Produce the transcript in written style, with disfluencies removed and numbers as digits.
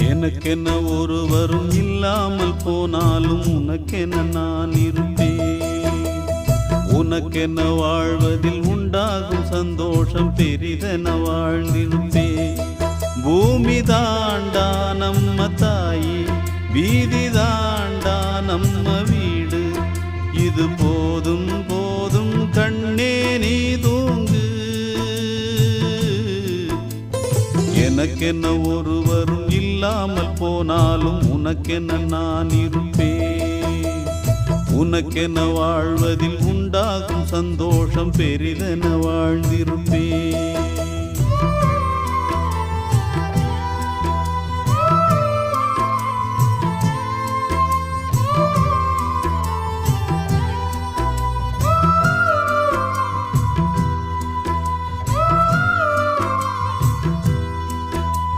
எனக்கென்ன ஒருவரும் இல்லாமல் போனாலும் உனக்கென்ன நான் இருப்பேன். உனக்கென்ன வாழ்வதில் உண்டாகும் சந்தோஷம் பெரிதென வாழ்ந்திருப்பேன். பூமி தாண்டா நம்ம தாயி, வீதி தாண்டா நம்ம வீடு. இது போதும் போதும் கண்ணே நீ தூங்கு. எனக்கென்ன ஒருவரும் இல்லாமல் போனாலும் உனக்கென்ன நான் இருப்பேன். உனக்கென்ன வாழ்வதில் உண்டாகும் சந்தோஷம் பெரிதென வாழ்ந்திருப்பேன்.